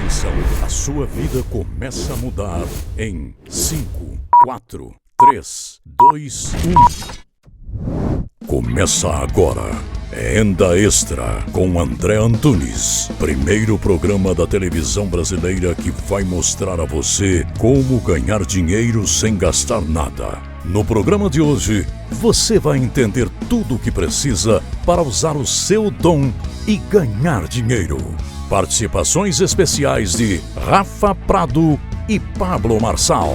Atenção, a sua vida começa a mudar em 5, 4, 3, 2, 1. Começa agora. Renda Extra com André Antunes. Primeiro programa da televisão brasileira que vai mostrar a você como ganhar dinheiro sem gastar nada. No programa de hoje, você vai entender tudo o que precisa para usar o seu dom e ganhar dinheiro. Participações especiais de Rafa Prado e Pablo Marçal.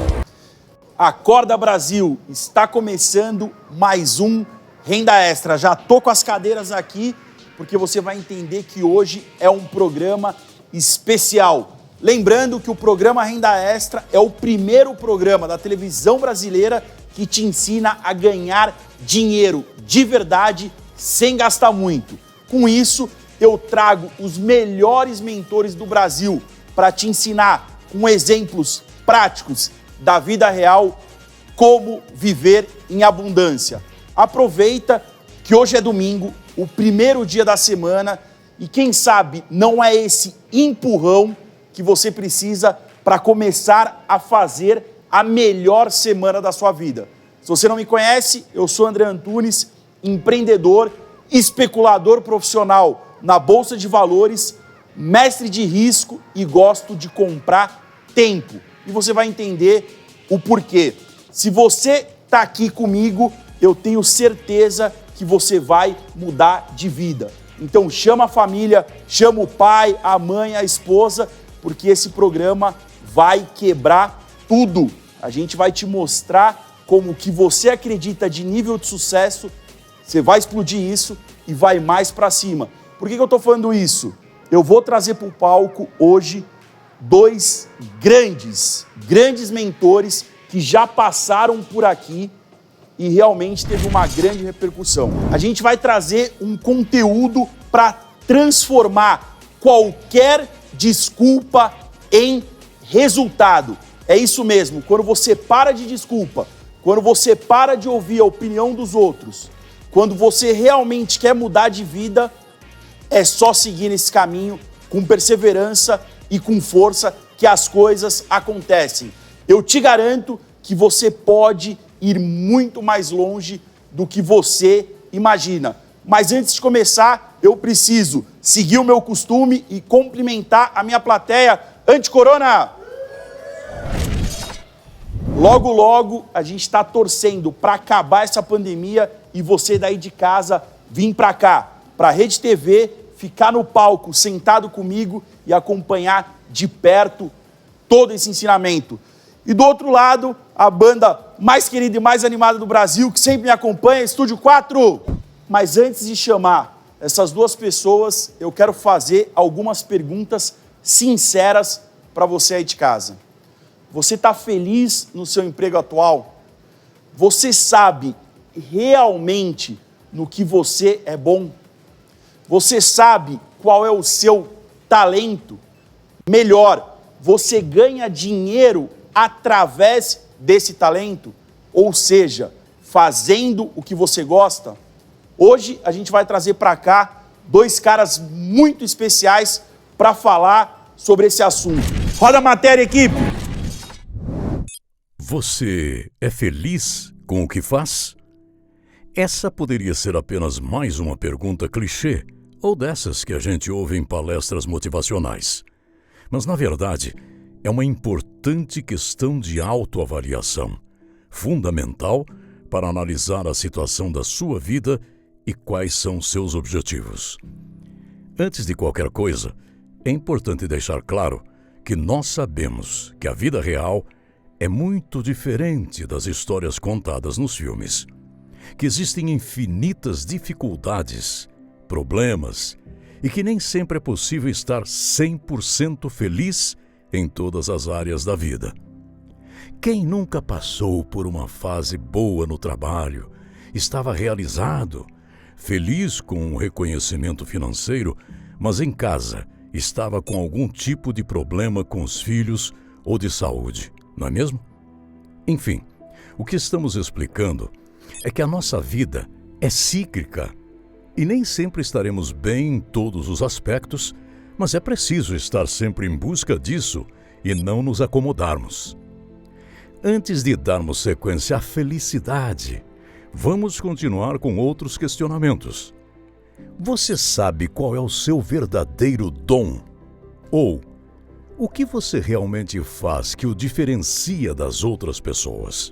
Acorda Brasil, está começando mais um Renda Extra. Já tô com as cadeiras aqui, porque você vai entender que hoje é um programa especial. Lembrando que o programa Renda Extra é o primeiro programa da televisão brasileira que te ensina a ganhar dinheiro de verdade, sem gastar muito. Com isso, eu trago os melhores mentores do Brasil para te ensinar, com exemplos práticos da vida real, como viver em abundância. Aproveita que hoje é domingo, o primeiro dia da semana, e quem sabe não é esse empurrão que você precisa para começar a fazer a melhor semana da sua vida. Se você não me conhece, eu sou André Antunes, empreendedor, especulador profissional na Bolsa de Valores, mestre de risco e gosto de comprar tempo. E você vai entender o porquê. Se você está aqui comigo, eu tenho certeza que você vai mudar de vida. Então chama a família, chama o pai, a mãe, a esposa, porque esse programa vai quebrar tudo. A gente vai te mostrar como que você acredita de nível de sucesso, você vai explodir isso e vai mais para cima. Por que eu estou falando isso? Eu vou trazer para o palco hoje dois grandes mentores que já passaram por aqui e realmente teve uma grande repercussão. A gente vai trazer um conteúdo para transformar qualquer desculpa em resultado. É isso mesmo, quando você para de desculpa, quando você para de ouvir a opinião dos outros, quando você realmente quer mudar de vida, é só seguir nesse caminho com perseverança e com força que as coisas acontecem. Eu te garanto que você pode ir muito mais longe do que você imagina. Mas antes de começar, eu preciso seguir o meu costume e cumprimentar a minha plateia anti-corona. Logo, a gente está torcendo para acabar essa pandemia e você daí de casa vir para cá, para a Rede TV, ficar no palco sentado comigo e acompanhar de perto todo esse ensinamento. E do outro lado, a banda mais querida e mais animada do Brasil, que sempre me acompanha, Estúdio 4. Mas antes de chamar essas duas pessoas, eu quero fazer algumas perguntas sinceras para você aí de casa. Você está feliz no seu emprego atual? Você sabe realmente no que você é bom? Você sabe qual é o seu talento? Melhor, você ganha dinheiro através desse talento, ou seja, fazendo o que você gosta? Hoje a gente vai trazer para cá dois caras muito especiais para falar sobre esse assunto. Roda a matéria, equipe! Você é feliz com o que faz? Essa poderia ser apenas mais uma pergunta clichê ou dessas que a gente ouve em palestras motivacionais. Mas, na verdade, é uma importante questão de autoavaliação, fundamental para analisar a situação da sua vida e quais são seus objetivos. Antes de qualquer coisa, é importante deixar claro que nós sabemos que a vida real é muito diferente das histórias contadas nos filmes, que existem infinitas dificuldades, problemas e que nem sempre é possível estar 100% feliz em todas as áreas da vida. Quem nunca passou por uma fase boa no trabalho, estava realizado, feliz com um reconhecimento financeiro, mas em casa estava com algum tipo de problema com os filhos ou de saúde, não é mesmo? Enfim, o que estamos explicando é que a nossa vida é cíclica e nem sempre estaremos bem em todos os aspectos, Mas é preciso estar sempre em busca disso e não nos acomodarmos. Antes de darmos sequência à felicidade, vamos continuar com outros questionamentos. Você sabe qual é o seu verdadeiro dom? Ou o que você realmente faz que o diferencia das outras pessoas?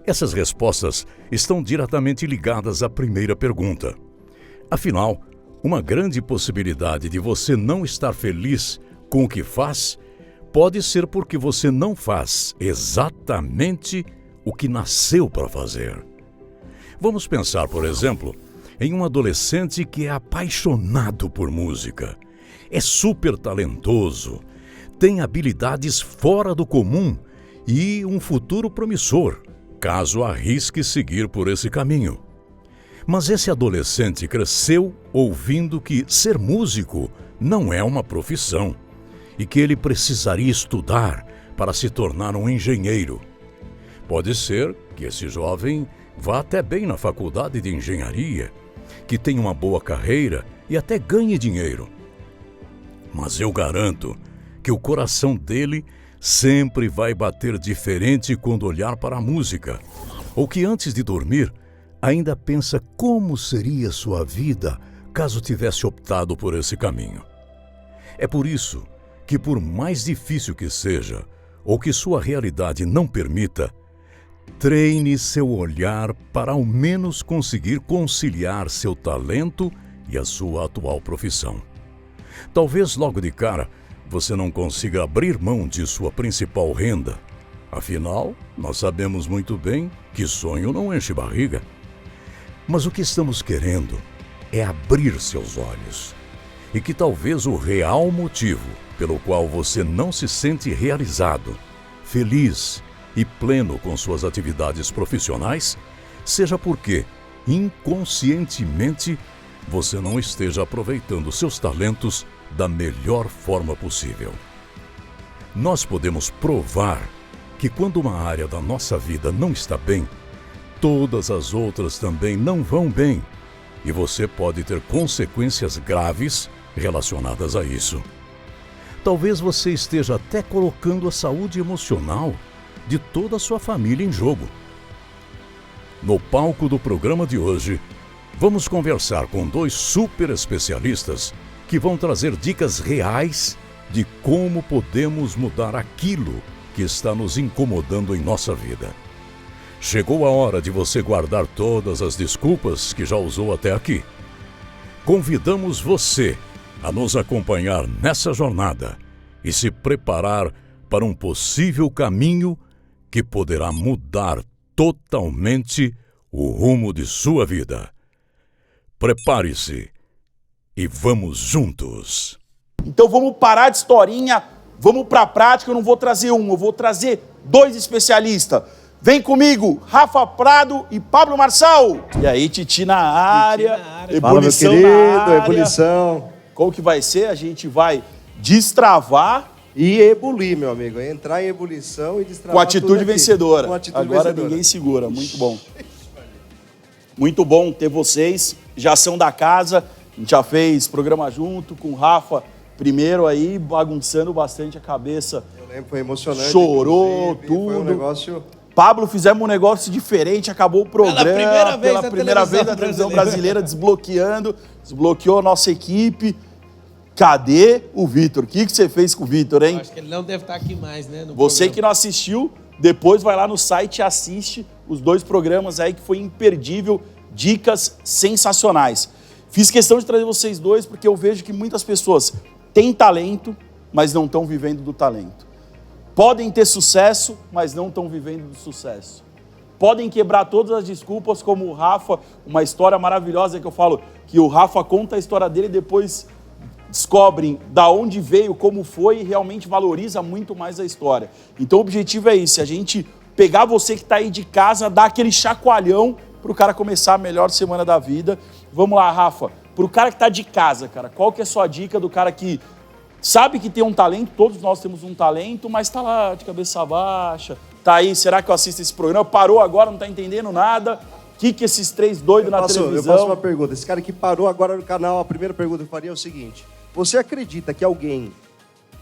Essas respostas estão diretamente ligadas à primeira pergunta. Afinal, uma grande possibilidade de você não estar feliz com o que faz pode ser porque você não faz exatamente o que nasceu para fazer. Vamos pensar, por exemplo, em um adolescente que é apaixonado por música, é super talentoso, tem habilidades fora do comum e um futuro promissor, caso arrisque seguir por esse caminho. Mas esse adolescente cresceu ouvindo que ser músico não é uma profissão e que ele precisaria estudar para se tornar um engenheiro. Pode ser que esse jovem vá até bem na faculdade de engenharia, que tenha uma boa carreira e até ganhe dinheiro. Mas eu garanto que o coração dele sempre vai bater diferente quando olhar para a música, ou que antes de dormir ainda pensa como seria sua vida caso tivesse optado por esse caminho. É por isso que, por mais difícil que seja, ou que sua realidade não permita, treine seu olhar para ao menos conseguir conciliar seu talento e a sua atual profissão. Talvez logo de cara você não consiga abrir mão de sua principal renda. Afinal, nós sabemos muito bem que sonho não enche barriga. Mas o que estamos querendo é abrir seus olhos. E que talvez o real motivo pelo qual você não se sente realizado, feliz e pleno com suas atividades profissionais seja porque, inconscientemente, você não esteja aproveitando seus talentos da melhor forma possível. Nós podemos provar que quando uma área da nossa vida não está bem, todas as outras também não vão bem, e você pode ter consequências graves relacionadas a isso. Talvez você esteja até colocando a saúde emocional de toda a sua família em jogo. No palco do programa de hoje, vamos conversar com 2 super especialistas que vão trazer dicas reais de como podemos mudar aquilo que está nos incomodando em nossa vida. Chegou a hora de você guardar todas as desculpas que já usou até aqui. Convidamos você a nos acompanhar nessa jornada e se preparar para um possível caminho que poderá mudar totalmente o rumo de sua vida. Prepare-se e vamos juntos. Então vamos parar de historinha, vamos para a prática. Eu não vou trazer um, eu vou trazer 2 especialistas. Vem comigo, Rafa Prado e Pablo Marçal. E aí, Titi na área. Ebulição. Fala, meu querido, ebulição. Como que vai ser? A gente vai destravar e ebulir, meu amigo. Entrar em ebulição e destravar. Com atitude vencedora. Com atitude Agora vencedora. Ninguém segura. Muito bom. Muito bom ter vocês. Já são da casa. A gente já fez programa junto com o Rafa primeiro aí, bagunçando bastante a cabeça. Eu lembro, foi emocionante. Chorou, tudo. Foi um negócio... Pablo, fizemos um negócio diferente, acabou o programa. Pela primeira vez na televisão brasileira, desbloqueou a nossa equipe. Cadê o Vitor? O que você fez com o Vitor, hein? Acho que ele não deve estar aqui mais, né? Você que não assistiu, depois vai lá no site e assiste os 2 programas aí que foi imperdível, dicas sensacionais. Fiz questão de trazer vocês 2 porque eu vejo que muitas pessoas têm talento, mas não estão vivendo do talento. Podem ter sucesso, mas não estão vivendo do sucesso. Podem quebrar todas as desculpas, como o Rafa, uma história maravilhosa que eu falo, que o Rafa conta a história dele e depois descobrem da onde veio, como foi e realmente valoriza muito mais a história. Então o objetivo é esse, a gente pegar você que está aí de casa, dar aquele chacoalhão para o cara começar a melhor semana da vida. Vamos lá, Rafa, para o cara que está de casa, cara, qual que é a sua dica do cara que sabe que tem um talento, todos nós temos um talento, mas está lá de cabeça baixa, tá aí, será que eu assisto esse programa? Parou agora, não está entendendo nada? O que esses 3 doidos na televisão... Eu faço uma pergunta, esse cara que parou agora no canal, a primeira pergunta que eu faria é o seguinte, Você acredita que alguém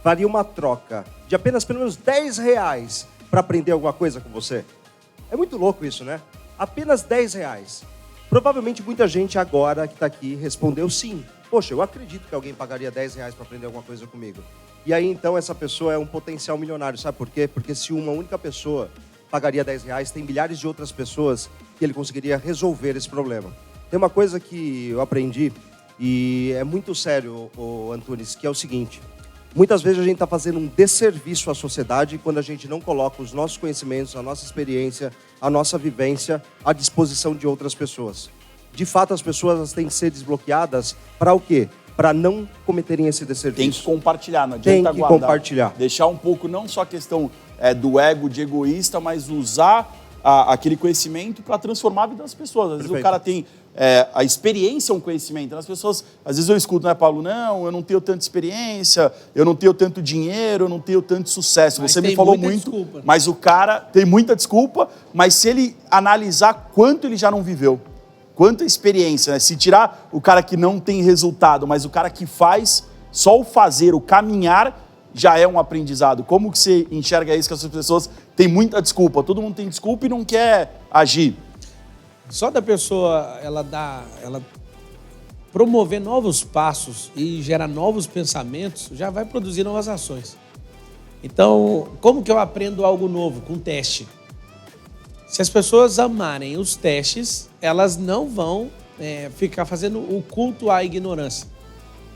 faria uma troca de apenas pelo menos R$10 para aprender alguma coisa com você? É muito louco isso, né? Apenas R$10. Provavelmente muita gente agora que está aqui respondeu sim. Poxa, eu acredito que alguém pagaria R$10 para aprender alguma coisa comigo. E aí, então, essa pessoa é um potencial milionário. Sabe por quê? Porque se uma única pessoa pagaria R$10, tem milhares de outras pessoas que ele conseguiria resolver esse problema. Tem uma coisa que eu aprendi, e é muito sério, Antunes, que é o seguinte. Muitas vezes a gente está fazendo um desserviço à sociedade quando a gente não coloca os nossos conhecimentos, a nossa experiência, a nossa vivência à disposição de outras pessoas. De fato, as pessoas têm que ser desbloqueadas para o quê? Para não cometerem esse desserviço. Tem que compartilhar, não adianta guardar. Tem que compartilhar. Deixar um pouco, não só a questão do ego, de egoísta, mas usar aquele conhecimento para transformar a vida das pessoas. Às vezes o cara tem a experiência, um conhecimento. As pessoas, às vezes eu escuto, né, Paulo? Não, eu não tenho tanta experiência, eu não tenho tanto dinheiro, eu não tenho tanto sucesso. Mas você me falou muito, desculpa. Mas o cara tem muita desculpa, mas se ele analisar quanto ele já não viveu, quanta experiência, né? Se tirar o cara que não tem resultado, mas o cara que faz, só o fazer, o caminhar, já é um aprendizado. Como que você enxerga isso, que as pessoas têm muita desculpa? Todo mundo tem desculpa e não quer agir. Só da pessoa, ela promover novos passos e gerar novos pensamentos, já vai produzir novas ações. Então, como que eu aprendo algo novo? Com teste. Se as pessoas amarem os testes, elas não vão ficar fazendo o culto à ignorância.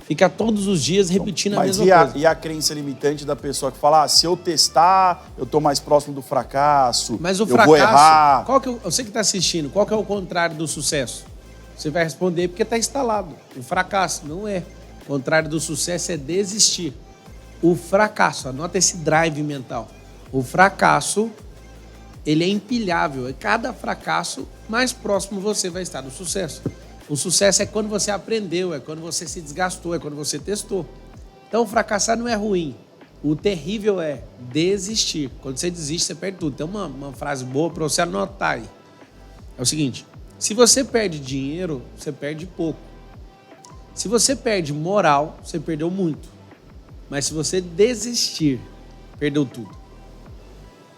Ficar todos os dias repetindo a mesma coisa. E a crença limitante da pessoa que fala, se eu testar, eu estou mais próximo do fracasso, mas o fracasso, vou errar. Você que está assistindo, qual que é o contrário do sucesso? Você vai responder porque está instalado. O fracasso não é. O contrário do sucesso é desistir. O fracasso, anota esse drive mental. O fracasso, ele é empilhável. E cada fracasso, mais próximo você vai estar do sucesso. O sucesso é quando você aprendeu, é quando você se desgastou, é quando você testou. Então, fracassar não é ruim. O terrível é desistir. Quando você desiste, você perde tudo. Tem uma frase boa para você anotar aí. É o seguinte, se você perde dinheiro, você perde pouco. Se você perde moral, você perdeu muito. Mas se você desistir, perdeu tudo.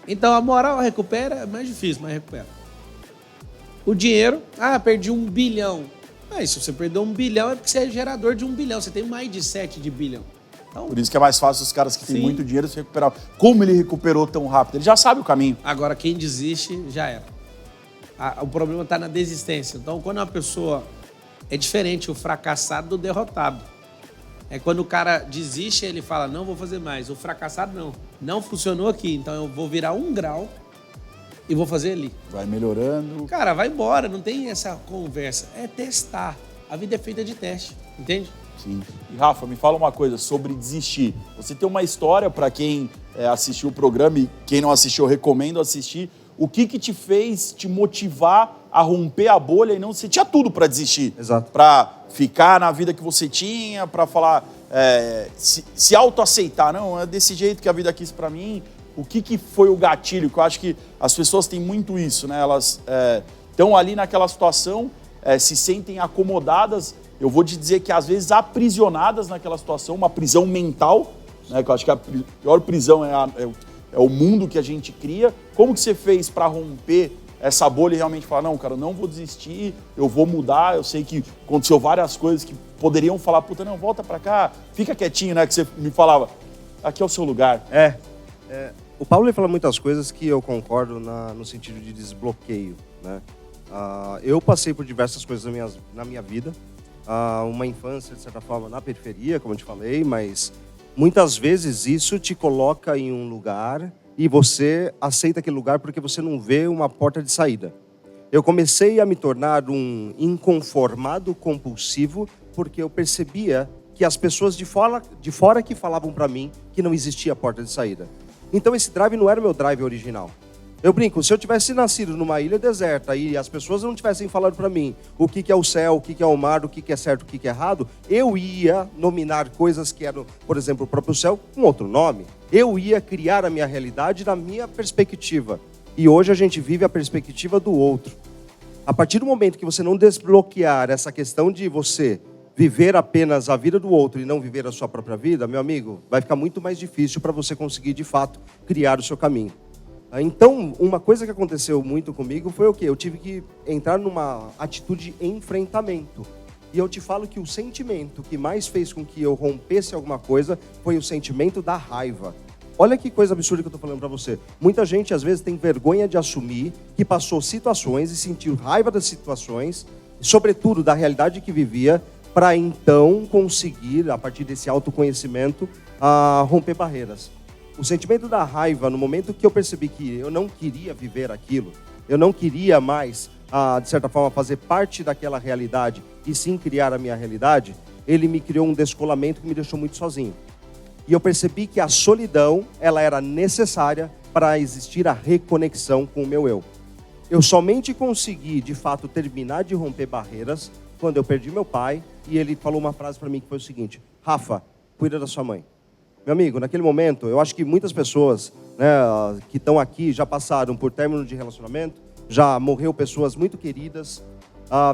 Então, a moral recupera, é mais difícil, mas recupera. O dinheiro, perdi 1 bilhão. Mas se você perdeu 1 bilhão, é porque você é gerador de 1 bilhão. Você tem mais de 7 de bilhão. Então, por isso que é mais fácil os caras que têm muito dinheiro se recuperar. Como ele recuperou tão rápido? Ele já sabe o caminho. Agora, quem desiste, já era. O problema está na desistência. Então, quando uma pessoa... É diferente o fracassado do derrotado. É quando o cara desiste, ele fala, não vou fazer mais. O fracassado, não. Não funcionou aqui, então eu vou virar 1 grau e vou fazer ali. Vai melhorando. Cara, vai embora, não tem essa conversa. É testar. A vida é feita de teste, entende? Sim. E Rafa, me fala uma coisa sobre desistir. Você tem uma história para quem assistiu o programa e quem não assistiu, eu recomendo assistir. O que te fez te motivar a romper a bolha e não... Você tinha tudo para desistir. Exato. Para ficar na vida que você tinha, para falar... se autoaceitar. Não, é desse jeito que a vida quis para mim. O que foi o gatilho? Que eu acho que as pessoas têm muito isso, né? Elas estão ali naquela situação, se sentem acomodadas. Eu vou te dizer que às vezes aprisionadas naquela situação, uma prisão mental, né? Que eu acho que a pior prisão é o mundo que a gente cria. Como que você fez para romper essa bolha e realmente falar, não, cara, eu não vou desistir, eu vou mudar, eu sei que aconteceu várias coisas que poderiam falar, puta, não, volta para cá, fica quietinho, né? Que você me falava, aqui é o seu lugar. O Paulo fala muitas coisas que eu concordo no sentido de desbloqueio, né? Eu passei por diversas coisas na minha vida. Uma infância, de certa forma, na periferia, como eu te falei, mas muitas vezes isso te coloca em um lugar e você aceita aquele lugar porque você não vê uma porta de saída. Eu comecei a me tornar um inconformado compulsivo porque eu percebia que as pessoas de fora que falavam para mim que não existia porta de saída. Então esse drive não era o meu drive original. Eu brinco, se eu tivesse nascido numa ilha deserta e as pessoas não tivessem falado para mim o que é o céu, o que é o mar, o que é certo, o que é errado, eu ia nominar coisas que eram, por exemplo, o próprio céu com outro nome. Eu ia criar a minha realidade na minha perspectiva. E hoje a gente vive a perspectiva do outro. A partir do momento que você não desbloquear essa questão de você viver apenas a vida do outro e não viver a sua própria vida, meu amigo, vai ficar muito mais difícil para você conseguir, de fato, criar o seu caminho. Então, uma coisa que aconteceu muito comigo foi o quê? Eu tive que entrar numa atitude de enfrentamento. E eu te falo que o sentimento que mais fez com que eu rompesse alguma coisa foi o sentimento da raiva. Olha que coisa absurda que eu estou falando para você. Muita gente, às vezes, tem vergonha de assumir que passou situações e sentiu raiva das situações, sobretudo da realidade que vivia, para então conseguir, a partir desse autoconhecimento, romper barreiras. O sentimento da raiva, no momento que eu percebi que eu não queria viver aquilo, eu não queria mais, de certa forma, fazer parte daquela realidade e sim criar a minha realidade, ele me criou um descolamento que me deixou muito sozinho. E eu percebi que a solidão, ela era necessária para existir a reconexão com o meu eu. Eu somente consegui, de fato, terminar de romper barreiras quando eu perdi meu pai e ele falou uma frase para mim que foi o seguinte: Rafa, cuida da sua mãe. Meu amigo, naquele momento, eu acho que muitas pessoas, né, que estão aqui já passaram por término de relacionamento, já morreu pessoas muito queridas,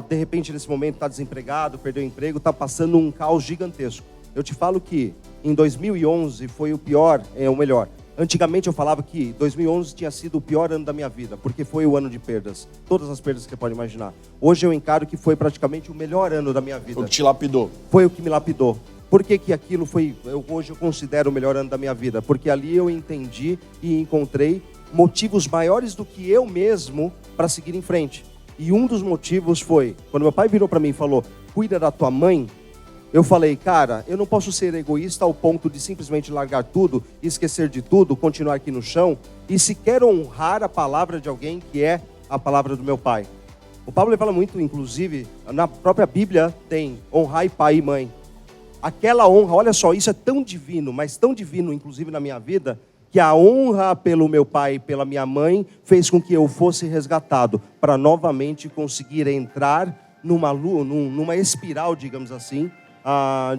de repente nesse momento está desempregado, perdeu o emprego, está passando um caos gigantesco. Eu te falo que em 2011 foi o pior, o melhor. Antigamente eu falava que 2011 tinha sido o pior ano da minha vida, porque foi o ano de perdas. Todas as perdas que você pode imaginar. Hoje eu encaro que foi praticamente o melhor ano da minha vida. Foi o que te lapidou. Foi o que me lapidou. Por que aquilo foi, hoje eu considero o melhor ano da minha vida? Porque ali eu entendi e encontrei motivos maiores do que eu mesmo para seguir em frente. E um dos motivos foi, quando meu pai virou para mim e falou, cuida da tua mãe, eu falei, cara, eu não posso ser egoísta ao ponto de simplesmente largar tudo, esquecer de tudo, continuar aqui no chão e sequer honrar a palavra de alguém que é a palavra do meu pai. O Pablo fala muito, inclusive, na própria Bíblia tem honrai pai e mãe. Aquela honra, olha só, isso é tão divino, mas tão divino, inclusive na minha vida, que a honra pelo meu pai e pela minha mãe fez com que eu fosse resgatado para novamente conseguir entrar numa espiral, digamos assim,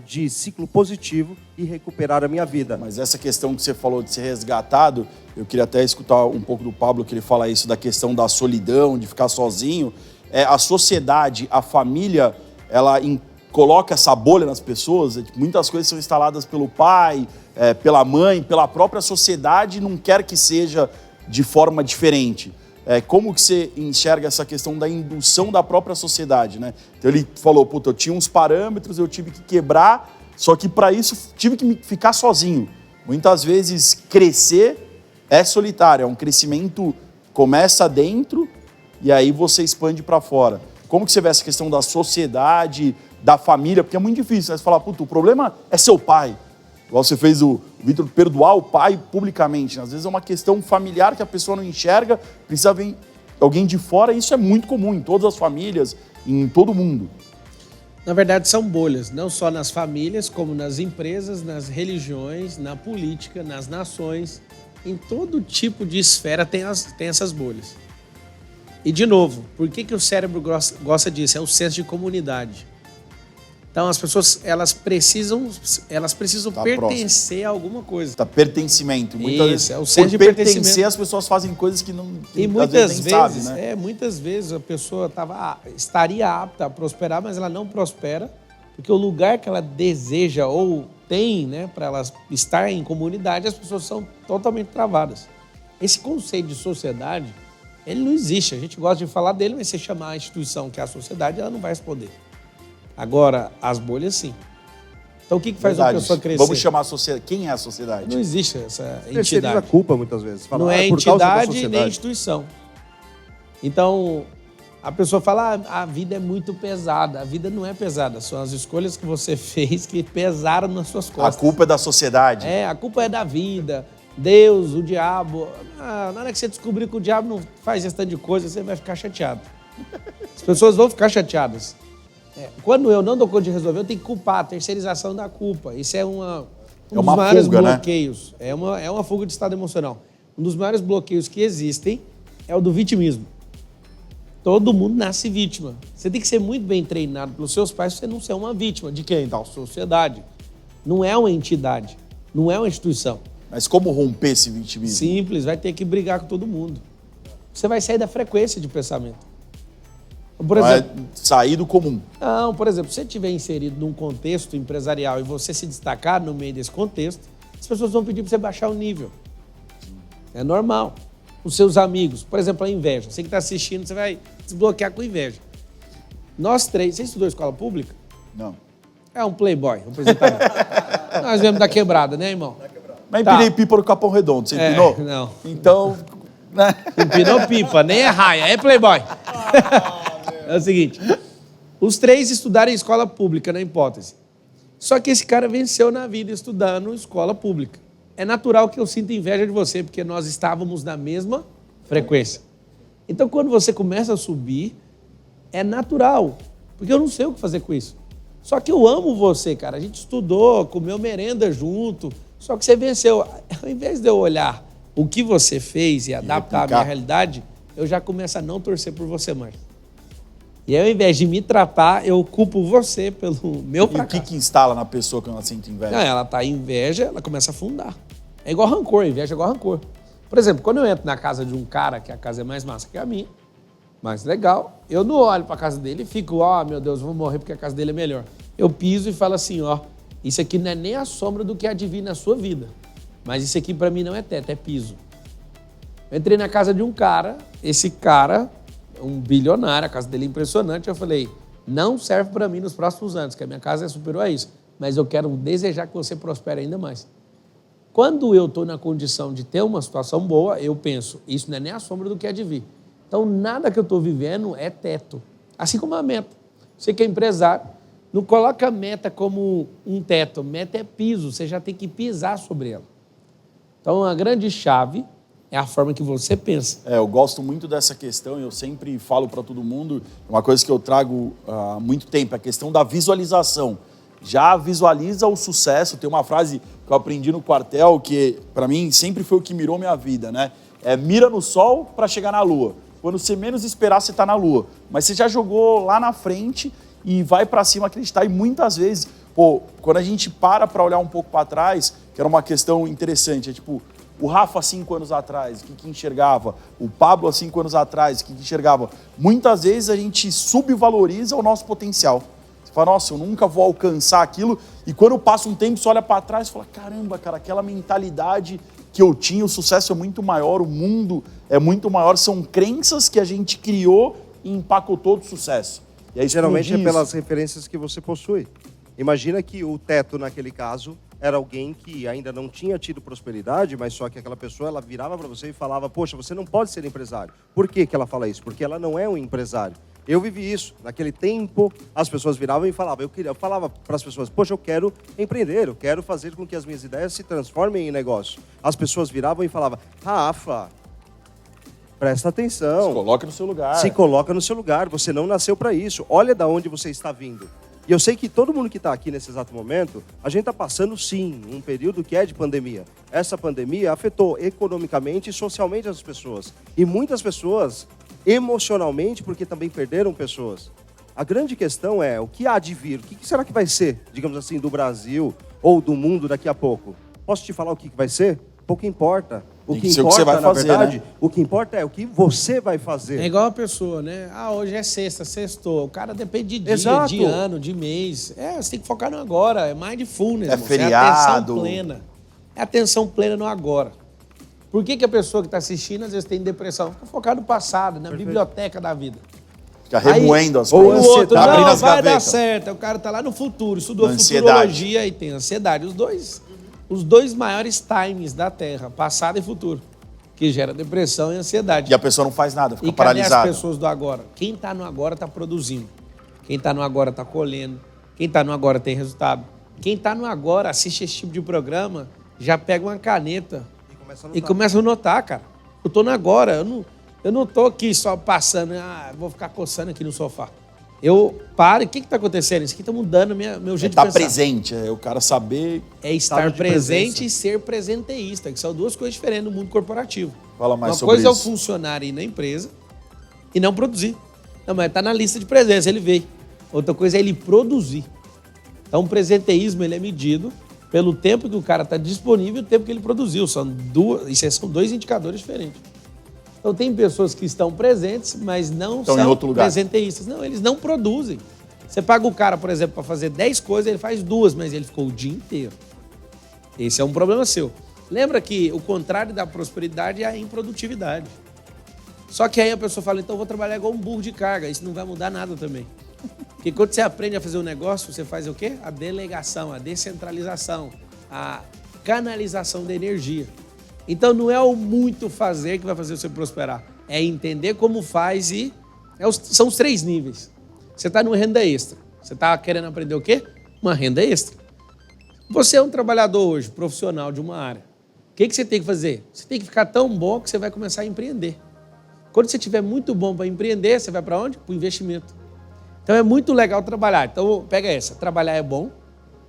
de ciclo positivo e recuperar a minha vida. Mas essa questão que você falou de ser resgatado, eu queria até escutar um pouco do Pablo, que ele fala isso da questão da solidão, de ficar sozinho. A sociedade, a família, ela coloca essa bolha nas pessoas, muitas coisas são instaladas pelo pai, pela mãe, pela própria sociedade, não quer que seja de forma diferente. Como que você enxerga essa questão da indução da própria sociedade, né? Então ele falou, puta, eu tinha uns parâmetros, eu tive que quebrar, só que para isso tive que ficar sozinho. Muitas vezes crescer é solitário, é um crescimento, começa dentro e aí você expande para fora. Como que você vê essa questão da sociedade, da família? Porque é muito difícil, né? Você falar, puta, o problema é seu pai. Igual você fez o Vitor perdoar o pai publicamente. Né? Às vezes é uma questão familiar que a pessoa não enxerga, precisa vir alguém de fora, e isso é muito comum em todas as famílias, em todo mundo. Na verdade, são bolhas, não só nas famílias, como nas empresas, nas religiões, na política, nas nações. Em todo tipo de esfera tem essas bolhas. E, de novo, por que o cérebro gosta disso? É o senso de comunidade. Então, as pessoas, elas precisam pertencer a alguma coisa. Pertencimento. Muitas vezes, é o senso de pertencer, as pessoas fazem coisas que não e muitas vezes, sabem, né? Muitas vezes a pessoa estaria apta a prosperar, mas ela não prospera, porque o lugar que ela deseja ou tem, né, para ela estar em comunidade, as pessoas são totalmente travadas. Esse conceito de sociedade, ele não existe. A gente gosta de falar dele, mas se chamar a instituição que é a sociedade, ela não vai responder. Agora, as bolhas, sim. Então, o que faz uma pessoa crescer? Vamos chamar a sociedade. Quem é a sociedade? Não existe essa entidade. Terceiriza a culpa, muitas vezes. Não é entidade nem instituição. Então, a pessoa fala, a vida é muito pesada. A vida não é pesada. São as escolhas que você fez que pesaram nas suas costas. A culpa é da sociedade. A culpa é da vida. Deus, o diabo. Na hora que você descobrir que o diabo não faz esse tanto de coisa, você vai ficar chateado. As pessoas vão ficar chateadas. Quando eu não dou conta de resolver, eu tenho que culpar, a terceirização da culpa. Isso é um dos maiores fuga, bloqueios. Né? É uma fuga de estado emocional. Um dos maiores bloqueios que existem é o do vitimismo. Todo mundo nasce vítima. Você tem que ser muito bem treinado pelos seus pais para você não ser uma vítima. De quem? Da sociedade. Não é uma entidade. Não é uma instituição. Mas como romper esse vitimismo? Simples, vai ter que brigar com todo mundo. Você vai sair da frequência de pensamento. Por exemplo, sair do comum. Não, por exemplo, se você estiver inserido num contexto empresarial e você se destacar no meio desse contexto, as pessoas vão pedir para você baixar o nível. É normal. Os seus amigos, por exemplo, a inveja. Você que está assistindo, você vai desbloquear com inveja. Nós três, você estudou escola pública? Não. É um playboy, um apresentador. Nós viemos da quebrada, né, irmão? Mas empinei pipa no Capão Redondo, você empinou? Não. Então, né? Empinou pipa, nem é raia, é playboy. É o seguinte, os três estudaram em escola pública, na hipótese. Só que esse cara venceu na vida estudando em escola pública. É natural que eu sinta inveja de você, porque nós estávamos na mesma frequência. Então, quando você começa a subir, é natural, porque eu não sei o que fazer com isso. Só que eu amo você, cara. A gente estudou, comeu merenda junto, só que você venceu. Ao invés de eu olhar o que você fez e adaptar a minha realidade, eu já começo a não torcer por você mais. E ao invés de me tratar, eu culpo você pelo meu fracasso. E o que instala na pessoa quando ela sente inveja? Não, ela tá em inveja, ela começa a afundar. É igual rancor, inveja é igual rancor. Por exemplo, quando eu entro na casa de um cara, que a casa é mais massa que a minha, mais legal, eu não olho pra casa dele e fico, meu Deus, vou morrer porque a casa dele é melhor. Eu piso e falo assim, isso aqui não é nem a sombra do que há de vir na sua vida. Mas isso aqui pra mim não é teto, é piso. Eu entrei na casa de um cara, esse cara, um bilionário, a casa dele é impressionante, eu falei, não serve pra mim nos próximos anos, que a minha casa é superior a isso, mas eu quero desejar que você prospere ainda mais. Quando eu estou na condição de ter uma situação boa, eu penso, isso não é nem a sombra do que há de vir. Então, nada que eu estou vivendo é teto. Assim como a meta. Você que é empresário, não coloca a meta como um teto. Meta é piso, você já tem que pisar sobre ela. Então, a grande chave é a forma que você pensa. Eu gosto muito dessa questão e eu sempre falo para todo mundo, uma coisa que eu trago há muito tempo, a questão da visualização. Já visualiza o sucesso. Tem uma frase que eu aprendi no quartel que, para mim, sempre foi o que mirou minha vida, né? Mira no sol para chegar na lua. Quando você menos esperar, você está na lua. Mas você já jogou lá na frente e vai para cima acreditar. E muitas vezes, quando a gente para olhar um pouco para trás, que era uma questão interessante, tipo, o Rafa 5 anos atrás, o que enxergava? O Pablo há 5 anos atrás, o que enxergava? Muitas vezes a gente subvaloriza o nosso potencial. Você fala, nossa, eu nunca vou alcançar aquilo. E quando passa um tempo, você olha para trás e fala, caramba, cara, aquela mentalidade que eu tinha, o sucesso é muito maior, o mundo é muito maior. São crenças que a gente criou e empacotou do sucesso. E aí, geralmente é pelas referências que você possui. Imagina que o teto, naquele caso, era alguém que ainda não tinha tido prosperidade, mas só que aquela pessoa, ela virava para você e falava, poxa, você não pode ser empresário. Por que ela fala isso? Porque ela não é um empresário. Eu vivi isso. Naquele tempo, as pessoas viravam e falavam. Eu falava para as pessoas, poxa, eu quero empreender, eu quero fazer com que as minhas ideias se transformem em negócio. As pessoas viravam e falavam, Rafa, presta atenção. Se coloca no seu lugar. Se coloca no seu lugar. Você não nasceu para isso. Olha de onde você está vindo. E eu sei que todo mundo que está aqui nesse exato momento, a gente está passando, sim, um período que é de pandemia. Essa pandemia afetou economicamente e socialmente as pessoas. E muitas pessoas emocionalmente, porque também perderam pessoas. A grande questão é, o que há de vir? O que será que vai ser, digamos assim, do Brasil ou do mundo daqui a pouco? Posso te falar o que vai ser? Pouco importa. O que importa, você vai fazer, verdade, né? O que importa é o que você vai fazer. É igual a pessoa, né? Hoje é sexta, sextou. O cara depende de dia, Exato. de ano, de mês. Você tem que focar no agora. É mindfulness. É feriado. É atenção plena. É atenção plena no agora. Por que a pessoa que está assistindo, às vezes, tem depressão? Fica focado no passado, na biblioteca da vida. Fica remoendo as Ou coisas. o outro, abrindo não, as vai dar gavetas. certo. O cara tá lá no futuro, estudou Ansiedade. futurologia e tem ansiedade. Os dois maiores times da Terra, passado e futuro, que gera depressão e ansiedade. E a pessoa não faz nada, fica E cadê paralisada. as pessoas do agora? Quem está no agora está produzindo. Quem está no agora está colhendo. Quem está no agora tem resultado. Quem está no agora assiste esse tipo de programa, já pega uma caneta e começa a notar, cara. Eu estou no agora, eu não estou aqui só passando, vou ficar coçando aqui no sofá. Eu paro, e o que está acontecendo? Isso aqui está mudando meu jeito de pensar. Estar presente, o cara saber... É estar presente e ser presenteísta, que são duas coisas diferentes no mundo corporativo. Fala mais Uma sobre coisa isso. é o funcionário ir na empresa e não produzir. Não, mas está na lista de presença, ele veio. Outra coisa é ele produzir. Então, o presenteísmo ele é medido pelo tempo que o cara está disponível e o tempo que ele produziu. São dois indicadores diferentes. Então, tem pessoas que estão presentes, mas não Estão em são outro lugar. presenteístas. Não, eles não produzem. Você paga o cara, por exemplo, para fazer 10 coisas, ele faz 2, mas ele ficou o dia inteiro. Esse é um problema seu. Lembra que o contrário da prosperidade é a improdutividade. Só que aí a pessoa fala, então eu vou trabalhar igual um burro de carga. Isso não vai mudar nada também. Porque quando você aprende a fazer um negócio, você faz o quê? A delegação, a descentralização, a canalização da energia. Então não é o muito fazer que vai fazer você prosperar. É entender como faz e... são os 3 níveis. Você está no renda extra. Você está querendo aprender o quê? Uma renda extra. Você é um trabalhador hoje, profissional de uma área. O que você tem que fazer? Você tem que ficar tão bom que você vai começar a empreender. Quando você estiver muito bom para empreender, você vai para onde? Para o investimento. Então é muito legal trabalhar. Então pega essa, trabalhar é bom,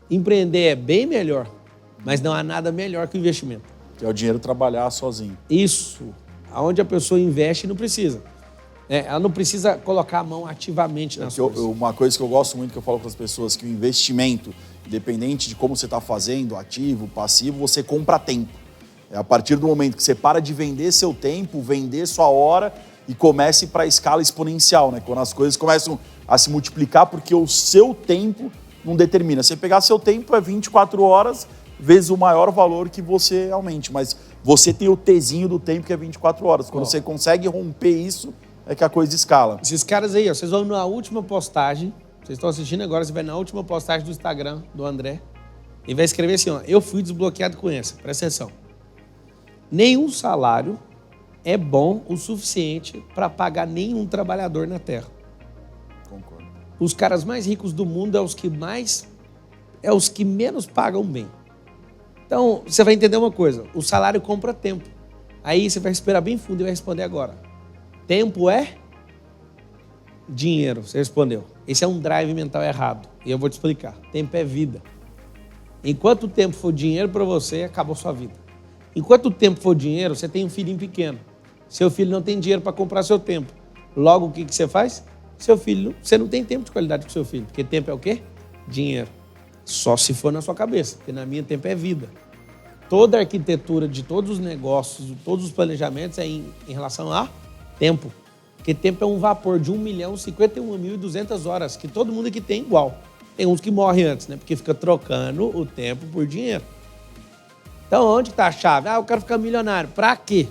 empreender é bem melhor, mas não há nada melhor que o investimento. Que é o dinheiro trabalhar sozinho. Isso, aonde a pessoa investe não precisa. Ela não precisa colocar a mão ativamente nas coisas. Uma coisa que eu gosto muito, que eu falo para as pessoas, que o investimento, independente de como você está fazendo, ativo, passivo, você compra tempo. É a partir do momento que você para de vender seu tempo, vender sua hora e comece para a escala exponencial, né? Quando as coisas começam a se multiplicar, porque o seu tempo não determina. Se você pegar seu tempo, é 24 horas vezes o maior valor que você aumente. Mas você tem o Tzinho do tempo, que é 24 horas. Quando você consegue romper isso, é que a coisa escala. Esses caras aí, ó, vocês vão na última postagem, vocês estão assistindo agora, você vai na última postagem do Instagram do André e vai escrever assim, ó, eu fui desbloqueado com essa, presta atenção. Nenhum salário é bom o suficiente para pagar nenhum trabalhador na Terra. Concordo. Os caras mais ricos do mundo é os que menos pagam bem. Então, você vai entender uma coisa, o salário compra tempo. Aí você vai respirar bem fundo e vai responder agora. Tempo é dinheiro, você respondeu. Esse é um drive mental errado. E eu vou te explicar. Tempo é vida. Enquanto o tempo for dinheiro para você, acabou sua vida. Enquanto o tempo for dinheiro, você tem um filhinho pequeno. Seu filho não tem dinheiro para comprar seu tempo. Logo, o que você faz? Seu filho, você não tem tempo de qualidade com seu filho. Porque tempo é o quê? Dinheiro. Só se for na sua cabeça. Porque na minha, tempo é vida. Toda a arquitetura de todos os negócios, de todos os planejamentos é em relação a tempo. Porque tempo é um vapor de 1.051.200 horas, que todo mundo aqui tem igual. Tem uns que morrem antes, né? Porque fica trocando o tempo por dinheiro. Então, onde está a chave? Eu quero ficar milionário. Para quê?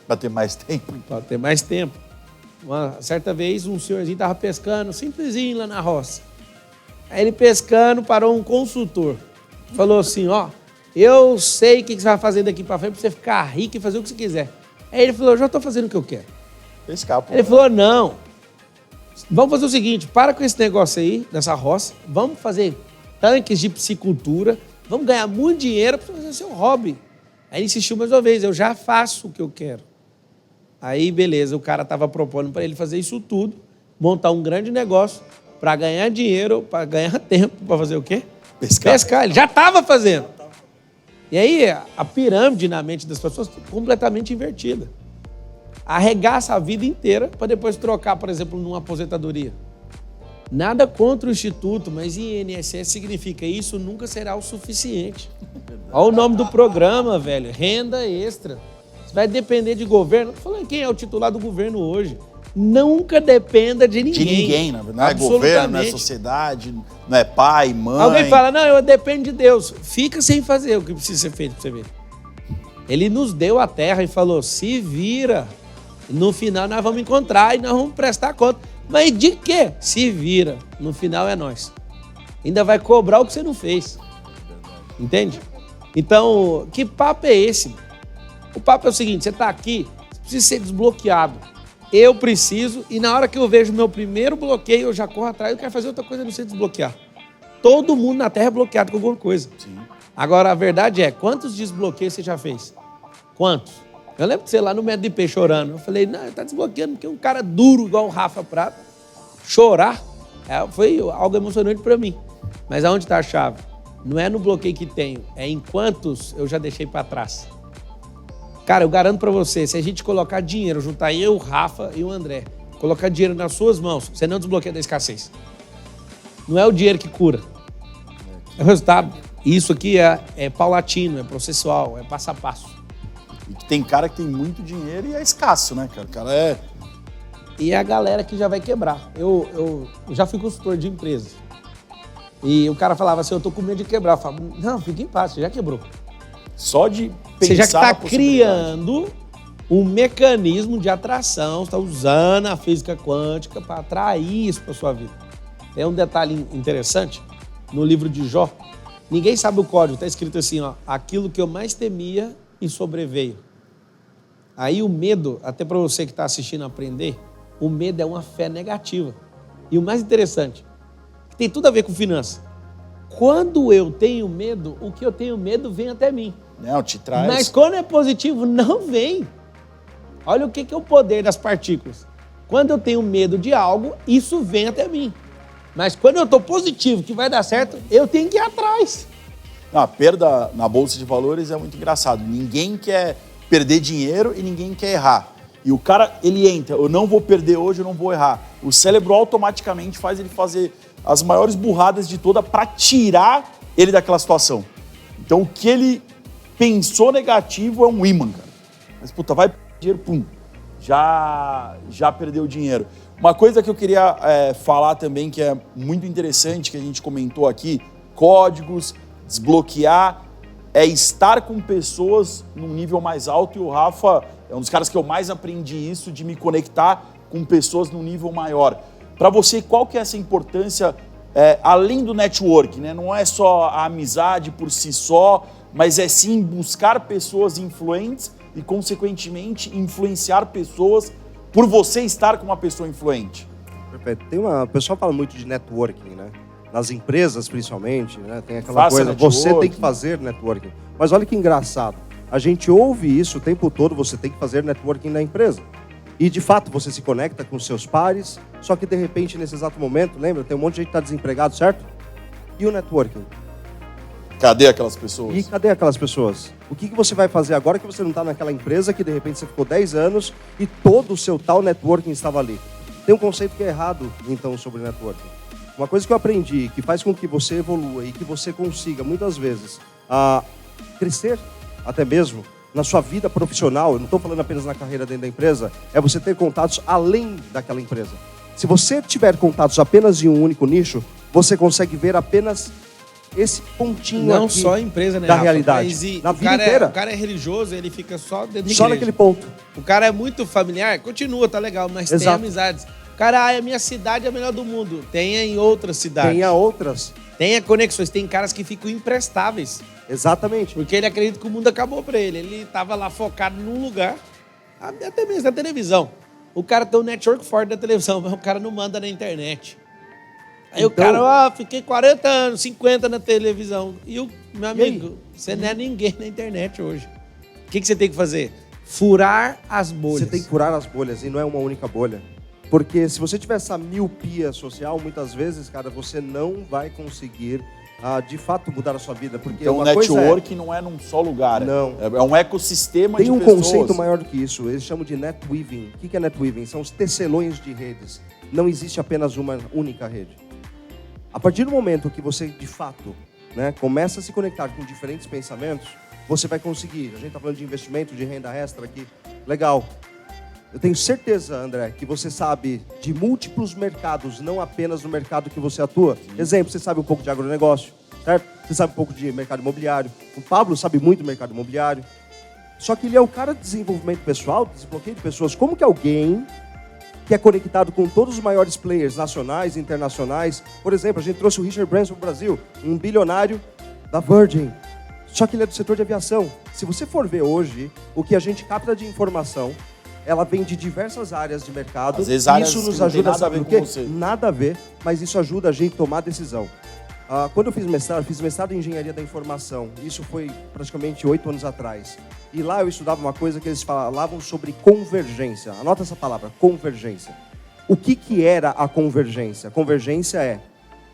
Para ter mais tempo. Para ter mais tempo. Uma certa vez, um senhorzinho estava pescando, simplesinho lá na roça. Aí ele pescando, parou um consultor. Falou assim, ó, eu sei o que você vai fazer daqui para frente para você ficar rico e fazer o que você quiser. Aí ele falou, eu já estou fazendo o que eu quero. Pescar, pô. Ele falou, não, vamos fazer o seguinte, para com esse negócio aí, dessa roça, vamos fazer tanques de piscicultura, vamos ganhar muito dinheiro para fazer seu hobby. Aí ele insistiu mais uma vez, eu já faço o que eu quero. Aí, beleza, o cara estava propondo para ele fazer isso tudo, montar um grande negócio para ganhar dinheiro, para ganhar tempo, para fazer o quê? Pescar. Ele já estava fazendo. E aí, a pirâmide na mente das pessoas é completamente invertida. Arregaça a vida inteira para depois trocar, por exemplo, numa aposentadoria. Nada contra o Instituto, mas INSS significa isso nunca será o suficiente. Olha o nome do programa, velho, renda extra. Você vai depender de governo. Estou falando quem é o titular do governo hoje. Nunca dependa de ninguém. De ninguém, não é governo, não é sociedade, não é pai, mãe. Alguém fala, não, eu dependo de Deus. Fica sem fazer o que precisa ser feito para você ver. Ele nos deu a terra e falou, se vira. No final nós vamos encontrar e nós vamos prestar conta. Mas de quê? Se vira. No final é nós. Ainda vai cobrar o que você não fez. Entende? Então, que papo é esse? O papo é o seguinte, você está aqui, você precisa ser desbloqueado. Eu preciso, e na hora que eu vejo o meu primeiro bloqueio, eu já corro atrás, eu quero fazer outra coisa, não sei desbloquear. Todo mundo na Terra é bloqueado com alguma coisa. Sim. Agora, a verdade é, quantos desbloqueios você já fez? Quantos? Eu lembro de você lá no Método IP chorando. Eu falei, não, tá desbloqueando, porque um cara duro igual o Rafa Prata, chorar, foi algo emocionante para mim. Mas aonde está a chave? Não é no bloqueio que tenho, é em quantos eu já deixei para trás. Cara, eu garanto para você, se a gente colocar dinheiro, juntar eu, o Rafa e o André, colocar dinheiro nas suas mãos, você não desbloqueia da escassez. Não é o dinheiro que cura. É o resultado. Isso aqui é paulatino, é processual, é passo a passo. E que tem cara que tem muito dinheiro e é escasso, né, cara? O cara é... E é a galera que já vai quebrar. Eu já fui consultor de empresas. E o cara falava assim, eu tô com medo de quebrar. Eu falo, não, fica em paz, você já quebrou. Só de pensar Você já está na possibilidade. criando um mecanismo de atração, está usando a física quântica para atrair isso para sua vida. Tem um detalhe interessante no livro de Jó. Ninguém sabe o código, está escrito assim, ó, aquilo que eu mais temia e sobreveio. Aí o medo, até para você que está assistindo aprender, o medo é uma fé negativa. E o mais interessante, que tem tudo a ver com finanças. Quando eu tenho medo, o que eu tenho medo vem até mim. Não, te traz... Mas quando é positivo, não vem. Olha o que é o poder das partículas. Quando eu tenho medo de algo, isso vem até mim. Mas quando eu estou positivo, que vai dar certo, eu tenho que ir atrás. A perda na Bolsa de Valores é muito engraçado. Ninguém quer perder dinheiro e ninguém quer errar. E o cara, ele entra, eu não vou perder hoje, eu não vou errar. O cérebro automaticamente faz ele fazer as maiores burradas de toda para tirar ele daquela situação. Então o que ele pensou negativo é um imã, cara. Mas, puta, vai perder dinheiro, pum, já perdeu o dinheiro. Uma coisa que eu queria falar também, que é muito interessante, que a gente comentou aqui, códigos, desbloquear, é estar com pessoas num nível mais alto, e o Rafa é um dos caras que eu mais aprendi isso, de me conectar com pessoas num nível maior. Para você, qual que é essa importância, além do network, né? Não é só a amizade por si só, mas é sim buscar pessoas influentes e, consequentemente, influenciar pessoas por você estar com uma pessoa influente. Perfeito. O pessoal fala muito de networking, né? Nas empresas, principalmente, né? Tem aquela Faça coisa, networking. você tem que fazer networking. Mas olha que engraçado. A gente ouve isso o tempo todo, você tem que fazer networking na empresa. E, de fato, você se conecta com seus pares, só que, de repente, nesse exato momento, lembra, tem um monte de gente que está desempregado, certo? E o networking? Cadê aquelas pessoas? E cadê aquelas pessoas? O que você vai fazer agora que você não está naquela empresa que, de repente, você ficou 10 anos e todo o seu tal networking estava ali? Tem um conceito que é errado, então, sobre networking. Uma coisa que eu aprendi, que faz com que você evolua e que você consiga, muitas vezes, crescer até mesmo na sua vida profissional, eu não estou falando apenas na carreira dentro da empresa, é você ter contatos além daquela empresa. Se você tiver contatos apenas em um único nicho, você consegue ver apenas esse pontinho Não aqui só a empresa, né, da Rafa? realidade. Mas Na vida inteira. O cara é religioso, ele fica só dentro da Só igreja. naquele ponto. O cara é muito familiar, continua, tá legal, mas tem Exato. amizades. O cara, a minha cidade é a melhor do mundo. Tenha em outras cidades. Tenha outras. Tenha conexões. Tem caras que ficam imprestáveis. Exatamente. Porque ele acredita que o mundo acabou pra ele. Ele tava lá focado num lugar, até mesmo na televisão. O cara tem um network forte da televisão, mas o cara não manda na internet. Aí o cara, fiquei 40 anos, 50 na televisão. E o meu amigo, você não é ninguém na internet hoje. O que você tem que fazer? Furar as bolhas. Você tem que furar as bolhas e não é uma única bolha. Porque se você tiver essa miopia social, muitas vezes, cara, você não vai conseguir, de fato, mudar a sua vida. Porque Então o network não é num só lugar. Não. É um ecossistema de Tem um pessoas. conceito maior do que isso. Eles chamam de netweaving. O que é netweaving? São os tecelões de redes. Não existe apenas uma única rede. A partir do momento que você, de fato, né, começa a se conectar com diferentes pensamentos, você vai conseguir. A gente está falando de investimento, de renda extra aqui. Legal. Eu tenho certeza, André, que você sabe de múltiplos mercados, não apenas no mercado que você atua. Exemplo, você sabe um pouco de agronegócio, certo? Você sabe um pouco de mercado imobiliário. O Pablo sabe muito do mercado imobiliário. Só que ele é o cara de desenvolvimento pessoal, desbloqueio de pessoas. Como que alguém que é conectado com todos os maiores players nacionais e internacionais... Por exemplo, a gente trouxe o Richard Branson para o Brasil, um bilionário da Virgin. Só que ele é do setor de aviação. Se você for ver hoje, o que a gente capta de informação... Ela vem de diversas áreas de mercado. Às vezes áreas isso nos que não tem ajuda, nada a sabe ver o quê? com você. Nada a ver, mas isso ajuda a gente a tomar decisão. Quando eu fiz mestrado em Engenharia da Informação. Isso foi praticamente 8 anos atrás. E lá eu estudava uma coisa que eles falavam sobre convergência. Anota essa palavra, convergência. O que era a convergência? Convergência é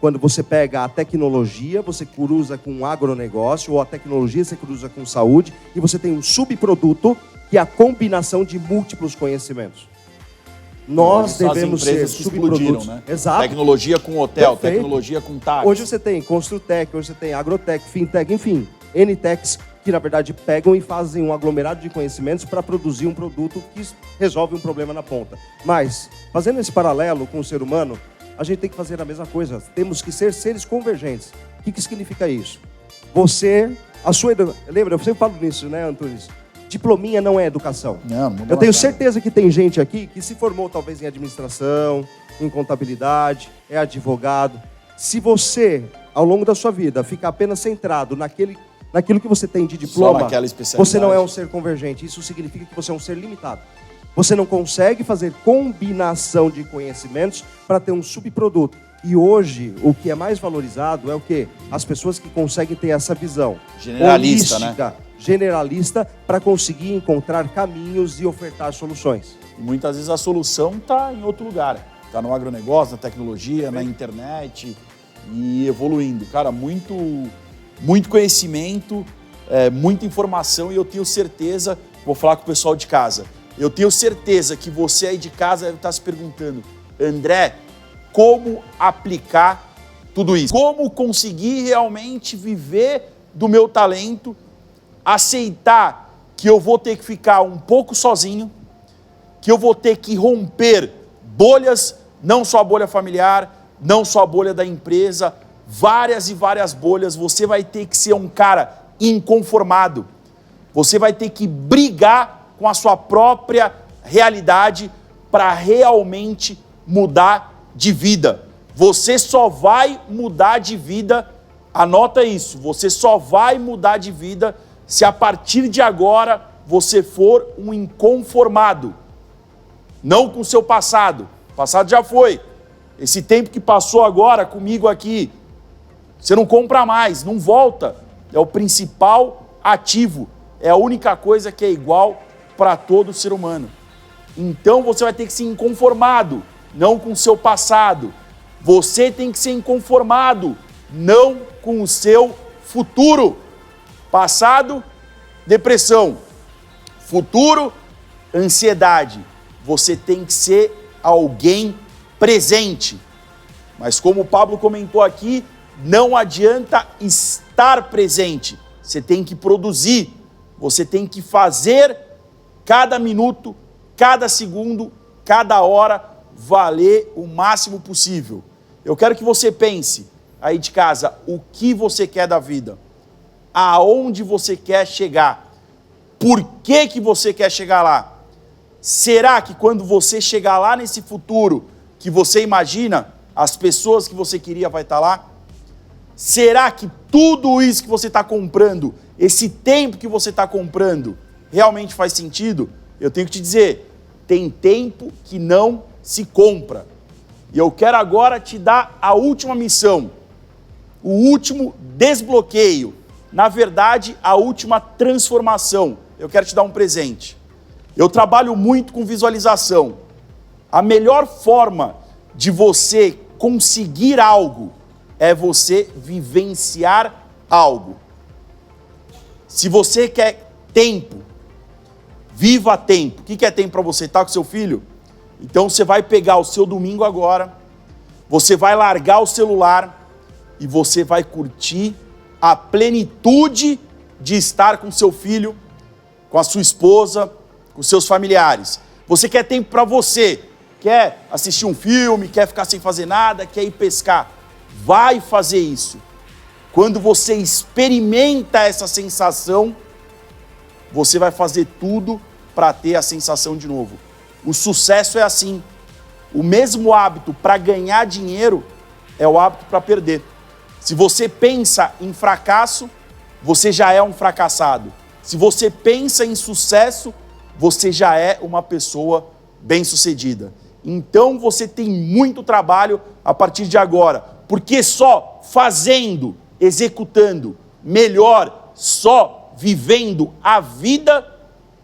quando você pega a tecnologia, você cruza com o agronegócio, ou a tecnologia você cruza com saúde, e você tem um subproduto que é a combinação de múltiplos conhecimentos. Nós devemos ser subprodutos. Né? Exato. Tecnologia com hotel, Perfeito. tecnologia com táxi. Hoje você tem Construtec, hoje você tem Agrotec, Fintech, enfim, N-Techs que na verdade pegam e fazem um aglomerado de conhecimentos para produzir um produto que resolve um problema na ponta. Mas, fazendo esse paralelo com o ser humano, a gente tem que fazer a mesma coisa. Temos que ser seres convergentes. O que significa isso? Lembra, eu sempre falo nisso, né, Antunes? Diplominha não é educação. Não eu tenho certeza que tem gente aqui que se formou talvez em administração, em contabilidade, é advogado. Se você, ao longo da sua vida, ficar apenas centrado naquilo que você tem de diploma, você não é um ser convergente. Isso significa que você é um ser limitado. Você não consegue fazer combinação de conhecimentos para ter um subproduto. E hoje, o que é mais valorizado é o quê? As pessoas que conseguem ter essa visão generalista, holística, né? Generalista, para conseguir encontrar caminhos e ofertar soluções. E muitas vezes a solução está em outro lugar. Está no agronegócio, na tecnologia, na internet e evoluindo. Cara, muito conhecimento, muita informação, e eu tenho certeza, vou falar com o pessoal de casa, eu tenho certeza que você aí de casa deve estar se perguntando, André, como aplicar tudo isso? Como conseguir realmente viver do meu talento, aceitar que eu vou ter que ficar um pouco sozinho, que eu vou ter que romper bolhas, não só a bolha familiar, não só a bolha da empresa, várias e várias bolhas. Você vai ter que ser um cara inconformado. Você vai ter que brigar com a sua própria realidade para realmente mudar de vida. Você só vai mudar de vida, anota isso, você só vai mudar de vida se a partir de agora você for um inconformado. Não com o seu passado. O passado já foi. Esse tempo que passou agora comigo aqui, você não compra mais, não volta. É o principal ativo. É a única coisa que é igual para todo ser humano. Então você vai ter que ser inconformado, não com o seu passado. Você tem que ser inconformado, não com o seu futuro. Passado, depressão. Futuro, ansiedade. Você tem que ser alguém presente. Mas como o Pablo comentou aqui, não adianta estar presente. Você tem que produzir. Você tem que fazer cada minuto, cada segundo, cada hora valer o máximo possível. Eu quero que você pense aí de casa o que você quer da vida, aonde você quer chegar, por que você quer chegar lá. Será que quando você chegar lá nesse futuro que você imagina, as pessoas que você queria vai estar lá? Será que tudo isso que você está comprando, esse tempo que você está comprando, realmente faz sentido? Eu tenho que te dizer, tem tempo que não se compra. E eu quero agora te dar a última missão, o último desbloqueio, na verdade, a última transformação. Eu quero te dar um presente. Eu trabalho muito com visualização. A melhor forma de você conseguir algo é você vivenciar algo. Se você quer tempo, viva tempo. O que é tempo para você? Tá com seu filho? Então você vai pegar o seu domingo agora, você vai largar o celular e você vai curtir a plenitude de estar com seu filho, com a sua esposa, com seus familiares. Você quer tempo para você, quer assistir um filme, quer ficar sem fazer nada, quer ir pescar. Vai fazer isso. Quando você experimenta essa sensação, você vai fazer tudo para ter a sensação de novo. O sucesso é assim. O mesmo hábito para ganhar dinheiro é o hábito para perder. Se você pensa em fracasso, você já é um fracassado. Se você pensa em sucesso, você já é uma pessoa bem-sucedida. Então você tem muito trabalho a partir de agora, porque só fazendo, executando, melhor, só vivendo a vida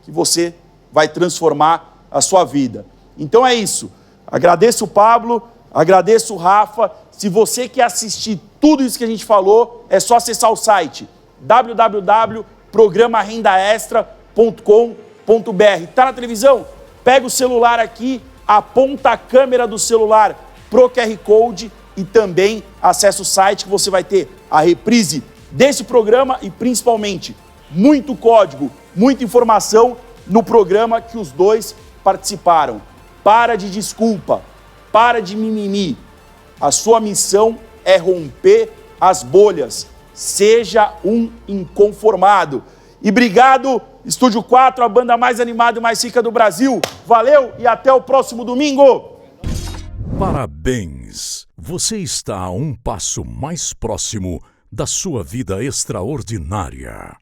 que você vai transformar a sua vida. Então é isso. Agradeço o Pablo, agradeço o Rafa. Se você quer assistir tudo isso que a gente falou, é só acessar o site www.programarendaextra.com.br. Tá na televisão? Pega o celular aqui, aponta a câmera do celular pro QR Code e também acessa o site que você vai ter a reprise desse programa e principalmente muito código, muita informação no programa que os dois participaram. Para de desculpa, para de mimimi. A sua missão é romper as bolhas. Seja um inconformado. E obrigado, Estúdio 4, a banda mais animada e mais rica do Brasil. Valeu e até o próximo domingo. Parabéns! Você está a um passo mais próximo da sua vida extraordinária.